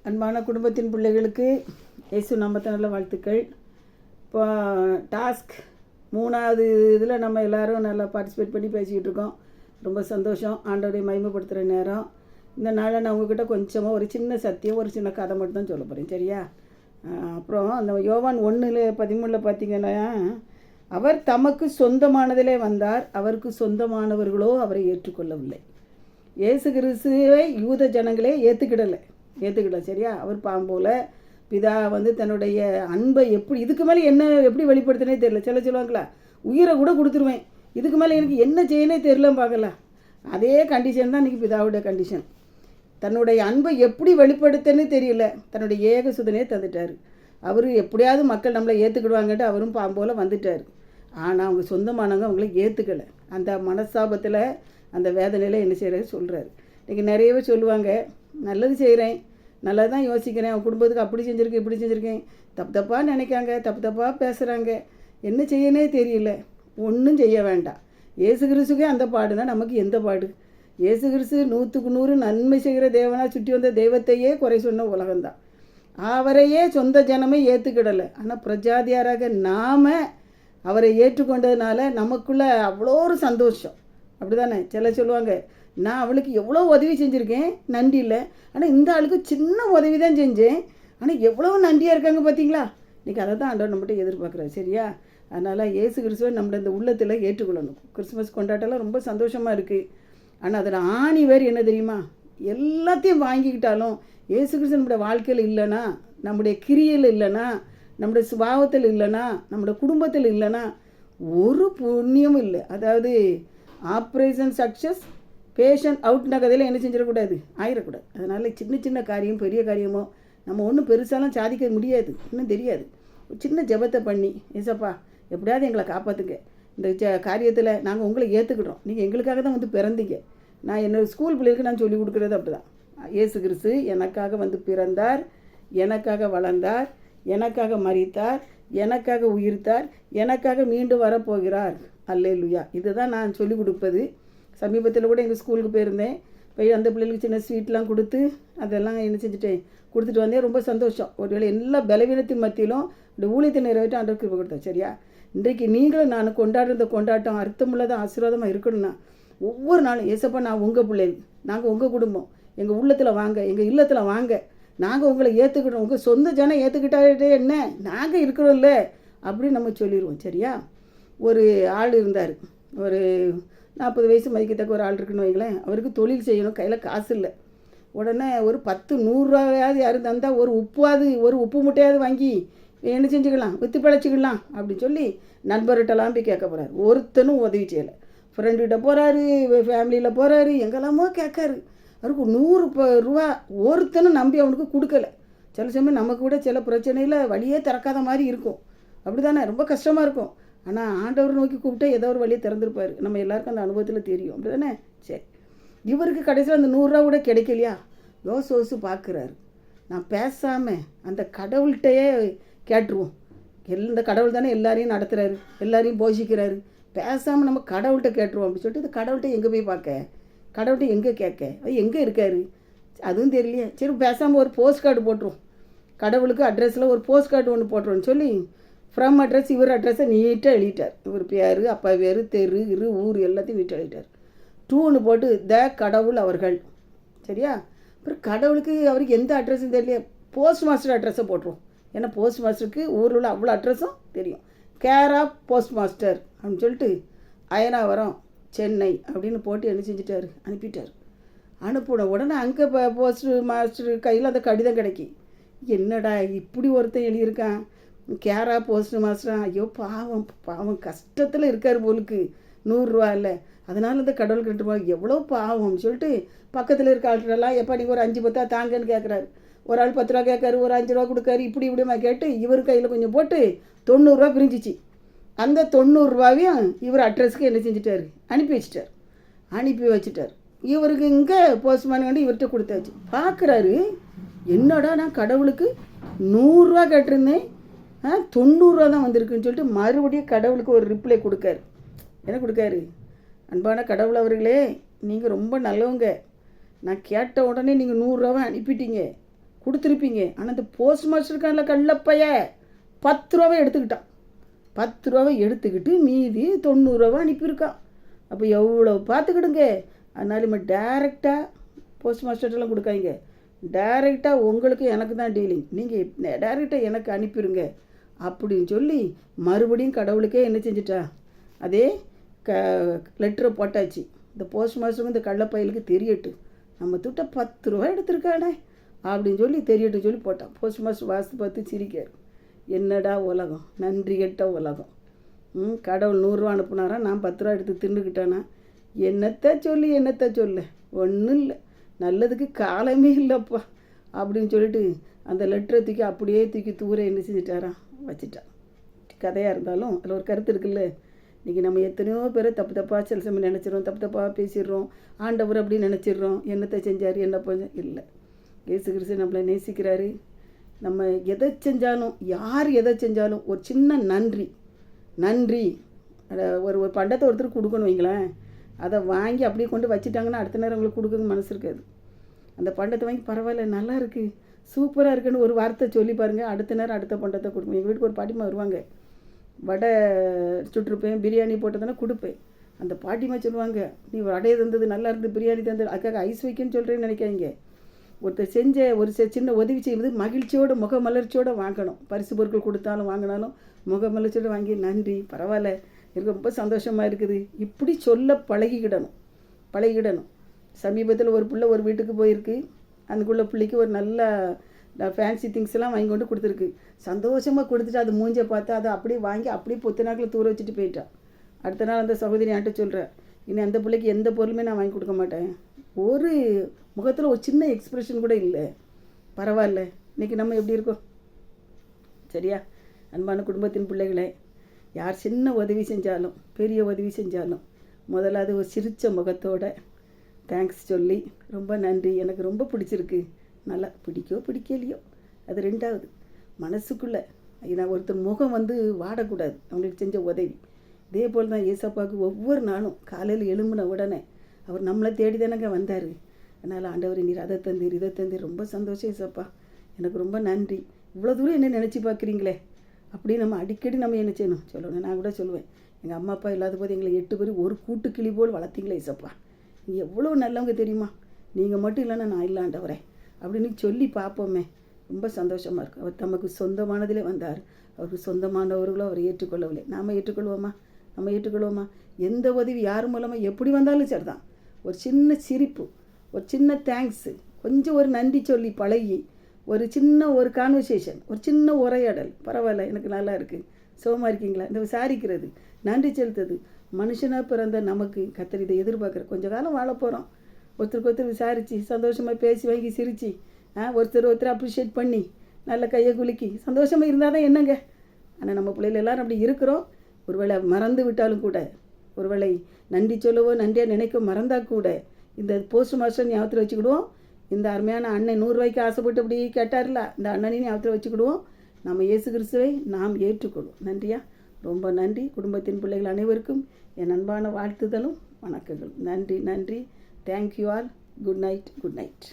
அன்பான குடும்பத்தின் பிள்ளைகளுக்கு இயேசு நாமத்தினால வாழ்த்துக்கள். இப்போ டாஸ்க் 3வது இதில் நம்ம எல்லோரும் நல்லா பார்ட்டிசிபேட் பண்ணி பேசிக்கிட்டு இருக்கோம். ரொம்ப சந்தோஷம். ஆண்டவரை மகிமைப்படுத்துகிற நேரம். இந்த நாளில் நான் உங்ககிட்ட கொஞ்சமாக ஒரு சின்ன சத்தியம், ஒரு சின்ன கதை மட்டும் தான் சொல்ல போகிறேன், சரியா? அப்புறம் அந்த யோவான் 1:13 பார்த்தீங்கன்னா, அவர் தமக்கு சொந்தமானதிலே வந்தார், அவருக்கு சொந்தமானவர்களோ அவரை ஏற்றுக்கொள்ளவில்லை. இயேசு கிறிஸ்துவை யூத ஜனங்களே ஏற்றுக்கிடலை, சரியா? அவர் பாம்போல பிதா தன்னுடைய அன்பை எப்படி இதுக்கு மேலே என்ன எப்படி வெளிப்படுத்தினே தெரியல. சொல்லுவாங்களா, உயிரை கூட கொடுத்துருவேன், இதுக்கு மேலே எனக்கு என்ன செய்யனே தெரியலன்னு பார்க்கல. அதே கண்டிஷன் தான் இன்றைக்கி பிதாவுடைய கண்டிஷன். தன்னுடைய அன்பை எப்படி வெளிப்படுத்தன்னு தெரியல, தன்னுடைய ஏக சுதனே தந்துட்டார். அவர் எப்படியாவது மக்கள் நம்மளை ஏற்றுக்கிடுவாங்கன்ட்டு அவரும் பாம்போல வந்துட்டார். ஆனால் அவங்க சொந்தமானவங்க அவங்கள ஏற்றுக்கலை. அந்த மனஸ்தாபத்தில், அந்த வேதனையில் என்ன செய்கிறாரு சொல்கிறாரு. இன்றைக்கி நிறையவே சொல்லுவாங்க, நல்லது செய்கிறேன், நல்லது தான் யோசிக்கிறேன், அவன் குடும்பத்துக்கு அப்படி செஞ்சுருக்கேன், இப்படி செஞ்சுருக்கேன், தப்பாக நினைக்காங்க, தப்பாக பேசுகிறாங்க, என்ன செய்யனே தெரியல. ஒன்றும் செய்ய வேண்டாம். இயேசு கிறிஸ்துக்கே அந்த பாடுனா நமக்கு எந்த பாடு? இயேசு கிறிஸ்து 100க்கு 100 நன்மை செய்கிற தேவனாக சுற்றி வந்த தெய்வத்தையே குறை சொன்ன உலகம்தான். அவரையே சொந்த ஜனமே ஏற்றுக்கிடலை. ஆனால் பிரஜாதியாராக நாம் அவரை ஏற்றுக்கொண்டதுனால நமக்குள்ளே அவ்வளோ ஒரு சந்தோஷம். அப்படி தானே? சொல்லுவாங்க, நான் அவளுக்கு எவ்வளோ உதவி செஞ்சுருக்கேன், நன்றி இல்லை, ஆனால் இந்த ஆளுக்கு சின்ன உதவி தான் செஞ்சேன், ஆனால் எவ்வளோ நன்றியாக இருக்காங்க பார்த்தீங்களா? இன்றைக்கி அதை தான் ஆண்டவர் நம்மகிட்ட எதிர்பார்க்குறாரு, சரியா? அதனால் இயேசு கிறிஸ்துவை நம்மளோட இந்த உள்ளத்தில் ஏற்றுக்கொள்ளணும். கிறிஸ்மஸ் கொண்டாட்டெல்லாம் ரொம்ப சந்தோஷமாக இருக்குது. ஆனால் அதில் ஆணி வேறு என்ன தெரியுமா? எல்லாத்தையும் வாங்கிக்கிட்டாலும் இயேசு கிறிஸ்து நம்முடைய வாழ்க்கையில் இல்லைன்னா, நம்முடைய கிரியில் இல்லைன்னா, நம்முடைய சுபாவத்தில் இல்லைன்னா, நம்முடைய குடும்பத்தில் இல்லைன்னா ஒரு புண்ணியமும் இல்லை. அதாவது ஆப்ரேஷன் சக்ஸஸ் பேஷண்ட் அவுட்னா கதையில் என்ன செஞ்சிடக்கூடாது, ஆயிடக்கூடாது. அதனால் சின்ன காரியம் பெரிய காரியமோ நம்ம ஒன்றும் பெருசாலாம் சாதிக்க முடியாது, இன்னும் தெரியாது. ஒரு சின்ன ஜெபத்தை பண்ணி, ஏசப்பா எப்படியாவது எங்களை காப்பாற்றுங்க, இந்த காரியத்தில் நாங்கள் உங்களை ஏற்றுக்கிட்டோம், நீங்கள் எங்களுக்காக தான் பிறந்தீங்க. நான் என்னோடய ஸ்கூல் பிள்ளைகளுக்கு நான் சொல்லிக் கொடுக்குறது அப்படி தான். இயேசு கிறிஸ்து எனக்காக பிறந்தார், எனக்காக வளர்ந்தார், எனக்காக மரித்தார், எனக்காக உயிர்த்தார், எனக்காக மீண்டு வரப்போகிறார். அல்லேலூயா. இதுதான் நான் சொல்லிக் கொடுப்பது. சமீபத்தில் கூட எங்கள் ஸ்கூலுக்கு போயிருந்தேன். போய் அந்த பிள்ளைகளுக்கு சின்ன ஸ்வீட்லாம் கொடுத்து அதெல்லாம் என்ன செஞ்சுட்டேன், கொடுத்துட்டு வந்தேன். ரொம்ப சந்தோஷம். ஒருவேளை எல்லா பலவீனத்தின் மத்தியிலும் இந்த ஊழியத்தை நிறைவேற்றி ஆண்டவருக்கு கிருபை கொடுத்தேன், சரியா? இன்றைக்கு நீங்களும் நான் கொண்டாடுற கொண்டாட்டம் அர்த்தமுள்ளதாக ஆசீர்வாதமாக இருக்கணும்னா ஒவ்வொரு நாளும், ஏசப்பா நான் உங்கள் பிள்ளைகள், நாங்கள் உங்கள் குடும்பம், எங்கள் உள்ளத்தில் வாங்க, எங்கள் இல்லத்தில் வாங்க, நாங்கள் உங்களை ஏற்றுக்கிட்டோம், உங்கள் சொந்த ஜனம் ஏற்றுக்கிட்டாலே என்ன, நாங்கள் இருக்கிறோம்ல அப்படின்னு நம்ம சொல்லிடுவோம், சரியா? ஒரு ஆள் இருந்தார், ஒரு 40 வயசு மதிக்கத்தக்க ஒரு ஆள் இருக்குன்னு வைங்களேன். அவருக்கு தொழில் செய்யணும், கையில் காசு இல்லை. உடனே ஒரு 10-100 ரூபாயாவது யாரும் தந்தால் ஒரு உப்பு மூட்டையாவது வாங்கி என்ன செஞ்சுக்கலாம், விற்று பிழைச்சிக்கலாம் அப்படின்னு சொல்லி நண்பர்கிட்டலாம் போய் கேட்க போகிறார். ஒருத்தனும் உதவி செய்யலை. ஃப்ரெண்டுகிட்ட போகிறாரு, ஃபேமிலியில் போகிறாரு, எங்கெல்லாமோ கேட்காரு. அவருக்கு 100 ரூபா ஒருத்தனும் நம்பி அவனுக்கு கொடுக்கல. சில சமயம் நமக்கு கூட சில பிரச்சனையில் வழியே திறக்காத மாதிரி இருக்கும், அப்படி தானே? ரொம்ப கஷ்டமாக இருக்கும். ஆனால் ஆண்டவர் நோக்கி கூப்பிட்டா ஏதோ ஒரு வழியை திறந்துருப்பார். நம்ம எல்லாருக்கும் அந்த அனுபவத்தில் தெரியும், அப்படி தானே? சரி, இவருக்கு கடைசியில் அந்த 100 ரூபா கூட கிடைக்கலையா? யோசு பார்க்குறாரு, நான் பேசாமல் அந்த கடவுள்கிட்டையே கேட்டுருவோம். இந்த கடவுள் தானே எல்லாரையும் நடத்துகிறாரு, எல்லாரையும் போஷிக்கிறாரு, பேசாமல் நம்ம கடவுள்கிட்ட கேட்டுருவோம் அப்படின்னு சொல்லிட்டு இந்த கடவுள்கிட்ட எங்கே போய் பார்க்க, கடவுள்கிட்ட எங்கே கேட்க, அது எங்கே இருக்காரு அதுவும் தெரியலையே. சரி, பேசாமல் ஒரு போஸ்ட் கார்டு போட்டுருவோம், கடவுளுக்கு அட்ரஸில் ஒரு போஸ்ட் கார்டு ஒன்று போட்டுருவோன்னு சொல்லி ஃப்ரம் அட்ரஸ் இவர் அட்ரஸை நீட்டாக எழுதிட்டார். இவர் பேர், அப்பா பேர், தெரு ஊர் எல்லாத்தையும் நீட்டாக எழுதிட்டார். 2 போட்டு த கடவுள் அவர்கள், சரியா? அப்புறம் கடவுளுக்கு அவருக்கு எந்த அட்ரஸும் தெரியல, போஸ்ட் மாஸ்டர் அட்ரஸை போட்டுருவோம். ஏன்னா போஸ்ட் மாஸ்டருக்கு ஊரில் உள்ள அவ்வளோ அட்ரஸும் தெரியும். கேர் ஆஃப் போஸ்ட் மாஸ்டர் அப்படின்னு சொல்லிட்டு அயனாவரம் சென்னை அப்படின்னு போட்டு என்ன செஞ்சிட்டாரு, அனுப்பிட்டார். அனுப்பின உடனே அங்கே போஸ்ட் மாஸ்டர் கையில் அந்த கடிதம் கிடைக்கி, என்னடா இப்படி ஒருத்தன் எழுதியிருக்கான், கேரா போஸ்ட் மாஸ்டரா, ஐயோ பாவம் கஷ்டத்தில் இருக்கார் போலுக்கு, 100 ரூபா இல்லை, அதனால இந்த கடவுளுக்கு 2 ரூபா எவ்வளோ பாவம்னு சொல்லிட்டு பக்கத்தில் இருக்க ஆள்கிட்டலாம், எப்போ நீங்கள் ஒரு 5-10 தாங்கன்னு கேட்குறாரு. ஒரு ஆள் 10 ரூபா கேட்காரு, ஒரு 5 ரூபா கொடுக்காரு, இப்படிமா கேட்டு இவர் கையில் கொஞ்சம் போட்டு 90 ரூபா பிரிஞ்சிச்சு. அந்த 90 ரூபாவையும் இவர் அட்ரஸுக்கு என்ன செஞ்சிட்டாரு, அனுப்பி வச்சுட்டார். இவருக்கு இங்கே போஸ்ட்மேன் வந்து இவர்கிட்ட கொடுத்தாச்சு. பார்க்குறாரு, என்னடா நான் கடவுளுக்கு 100 ரூபா கேட்டிருந்தேன், 90 ரூபா தான் வந்திருக்குன்னு சொல்லிட்டு மறுபடியும் கடவுளுக்கு ஒரு ரிப்ளை கொடுக்காரு. என்ன கொடுக்காரு, அன்பான கடவுள் அவர்களே, நீங்கள் ரொம்ப நல்லவங்க, நான் கேட்ட உடனே நீங்கள் 100 ரூபாவை அனுப்பிட்டீங்க, கொடுத்துருப்பீங்க. ஆனால் இந்த போஸ்ட் மாஸ்டருக்கான கள்ளப்பைய 10 ரூபாவை எடுத்துக்கிட்டான். 10 ரூபாவை எடுத்துக்கிட்டு மீதி 90 ரூபா அனுப்பியிருக்கான். அப்போ எவ்வளோ பார்த்துக்கிடுங்க. அதனால நம்ம டேரெக்டாக போஸ்ட் மாஸ்டர்லாம் கொடுக்காங்க. டைரெக்டாக உங்களுக்கு எனக்கு தான் டீலிங், நீங்கள் டைரெக்டாக எனக்கு அனுப்பிடுங்க அப்படின்னு சொல்லி மறுபடியும் கடவுளுக்கே என்ன செஞ்சிட்டா, அதே லெட்டரை போட்டாச்சு. இந்த போஸ்ட் மாஸ்டருக்கு இந்த கள்ளப்பயலுக்கு தெரியட்டு நம்ம துட்ட 10 ரூபா எடுத்திருக்கானே அப்படின்னு சொல்லி தெரியட்டு சொல்லி போட்டான். போஸ்ட் மாஸ்டர் வாசித்து பார்த்து சிரிக்கார். என்னடா உலகம், நன்றி கெட்ட உலகம். கடவுள் 100 ரூபா அனுப்புனாரா, நான் 10 ரூபா எடுத்து தின்னுக்கிட்டேனா? என்னத்தை சொல்ல ஒன்றும் இல்லை, நல்லதுக்கு காலமே இல்லைப்பா அப்படின்னு சொல்லிட்டு அந்த லெட்டரை தூக்கி அப்படியே தூக்கி தூர என்ன செஞ்சிட்டாரான், வச்சிட்டான். கதையாக இருந்தாலும் அதில் ஒரு கருத்து இருக்குல்ல. இன்றைக்கி நம்ம எத்தனையோ பேரை தப்பாக சில சமயம் நினச்சிடறோம், தப்பாக பேசிடுறோம், ஆண்டவர் அப்படி நினச்சிடுறோம். என்னத்தை செஞ்சார் என்ன கொஞ்சம் இல்லை. இயேசு கிறிஸ்து நம்மளை நேசிக்கிறாரு. நம்ம எதை செஞ்சாலும், யார் எதை செஞ்சாலும் ஒரு சின்ன நன்றி ஒரு பண்டத்தை ஒருத்தர் கொடுக்கணும் வைங்களேன், அதை வாங்கி அப்படியே கொண்டு வச்சுட்டாங்கன்னா அடுத்த நேரம் உங்களுக்கு கொடுக்க மனசு இருக்காது. அந்த பண்டத்தை வாங்கி பரவாயில்ல, நல்லா இருக்குது, சூப்பராக இருக்குன்னு ஒரு வார்த்தை சொல்லி பாருங்கள், அடுத்த நேரம் அடுத்த பண்டத்தை கொடுப்பேன். எங்கள் வீட்டுக்கு ஒரு பாட்டிமா வருவாங்க, வடை சுட்டிருப்பேன், பிரியாணி போட்டதுன்னா கொடுப்பேன். அந்த பாட்டிமா சொல்லுவாங்க, நீ வடை தந்தது நல்லா இருந்து, பிரியாணி தந்தது, அதுக்காக ஐஸ் வைக்கன்னு சொல்கிறேன்னு நினைக்காங்க. ஒருத்தர் செஞ்ச ஒரு சின்ன உதவி செய்வது மகிழ்ச்சியோடு முகமலர்ச்சியோடு வாங்கணும். பரிசு பொருட்கள் கொடுத்தாலும் வாங்கினாலும் முகமலர்ச்சியோடு வாங்கி நன்றி, பரவாயில்ல, எனக்கு ரொம்ப சந்தோஷமாக இருக்குது, இப்படி சொல்ல பழகிடணும். சமீபத்தில் ஒரு பிள்ளை ஒரு வீட்டுக்கு போயிருக்கு. அதுக்குள்ள பிள்ளைக்கு ஒரு நல்ல ஃபேன்சி திங்ஸ் எல்லாம் வாங்கி கொண்டு கொடுத்துருக்கு. சந்தோஷமாக கொடுத்துட்டு அது மூஞ்சை பார்த்தா அதை அப்படியே வாங்கி அப்படியே பொத்து நாக்கில் தூர வச்சுட்டு போயிட்டான். அடுத்த நாள் அந்த சகோதரி என்கிட்ட சொல்கிறேன், இனி அந்த பிள்ளைக்கு எந்த பொருளுமே நான் வாங்கி கொடுக்க மாட்டேன். ஒரு முகத்தில் ஒரு சின்ன எக்ஸ்ப்ரெஷன் கூட இல்லை. பரவாயில்ல, இன்றைக்கி நம்ம எப்படி இருக்கோம்? சரியா? அன்பான குடும்பத்தின் பிள்ளைகளே, யார் சின்ன உதவி செஞ்சாலும் பெரிய உதவி செஞ்சாலும் முதல்ல அது ஒரு சிரித்த முகத்தோட தேங்க்ஸ் சொல்லி ரொம்ப நன்றி, எனக்கு ரொம்ப பிடிச்சிருக்கு, நல்லா பிடிக்கலையோ அது ரெண்டாவது. மனசுக்குள்ளே நான் ஒருத்தர் முகம் வாடக்கூடாது அவங்களுக்கு செஞ்ச உதவி. இதே போல் தான் ஏசப்பாவுக்கு ஒவ்வொரு நாளும் காலையில் எழும்பின உடனே அவர் நம்மளை தேடி தானங்க வந்தார். அதனால் ஆண்டவர் நீர் அதை தந்தீர் இதை தந்தீர், ரொம்ப சந்தோஷம் ஏசப்பா, எனக்கு ரொம்ப நன்றி, இவ்வளோ தூரம் என்ன நினச்சி பார்க்குறீங்களே அப்படி நம்ம அடிக்கடி நம்ம என்ன செய்யணும் சொல்லணும். நான் கூட சொல்லுவேன், எங்கள் அம்மா அப்பா இல்லாத போது எங்களை 8 பேர் ஒரு கூட்டுக்கிளி போல் வளர்த்தீங்களே ஏசப்பா, நீங்கள் எவ்வளோ நல்லவங்க தெரியுமா, நீங்கள் மட்டும் இல்லைன்னா நான் இல்லாண்டவரே அப்படின்னு சொல்லி பார்ப்போமே, ரொம்ப சந்தோஷமாக இருக்கும். அவர் தமக்கு சொந்தமானதிலே வந்தார், அவருக்கு சொந்தமானவர்களும் அவர் ஏற்றுக்கொள்ளவில்லை. நாம் ஏற்றுக்கொள்வோமா? எந்த உதவி யார் மூலமாக எப்படி வந்தாலும் சரிதான், ஒரு சின்ன சிரிப்பு, ஒரு சின்ன தேங்க்ஸு, கொஞ்சம் ஒரு நன்றி சொல்லி பழகி, ஒரு சின்ன ஒரு கான்வர்சேஷன், ஒரு சின்ன உரையாடல், பரவாயில்ல எனக்கு நல்லா இருக்குது, சுகமாக இருக்கீங்களா, இந்த விசாரிக்கிறது, நன்றி செலுத்துறது. மனுஷனாக பிறந்த நமக்கு கர்த்தர் இதை எதிர்பார்க்குற. கொஞ்சம் காலம் வாழ போகிறோம், ஒருத்தருக்கு விசாரித்து சந்தோஷமாக பேசி வாங்கி சிரித்து ஒருத்தர் அப்ரிஷியேட் பண்ணி நல்ல கையை குலுக்கி சந்தோஷமாக இருந்தால் தான் என்னங்க. ஆனால் நம்ம பிள்ளைகள் எல்லோரும் அப்படி இருக்கிறோம். ஒருவேளை மறந்து விட்டாலும் கூட, ஒருவேளை நன்றி சொல்லவோ நன்றியாக நினைக்க மறந்தால் கூட இந்த போஸ்ட் மாஸ்டர் ஞாபகத்தில் வச்சுக்கிடுவோம். இந்த அருமையான அண்ணன் 100 ரூபாய்க்கு ஆசைப்பட்டு அப்படி கேட்டார்ல, இந்த அண்ணனையும் ஞாபகத்தில் வச்சுக்கிடுவோம். நாம் இயேசு கிறிஸ்துவை நாம் ஏற்றுக்கொள்வோம். நன்றியா, ரொம்ப நன்றி. குடும்பத்தின் பிள்ளைகள் அனைவருக்கும் என் அன்பான வாழ்த்துதலும் வணக்கங்கள். நன்றி. Thank you all. Good night.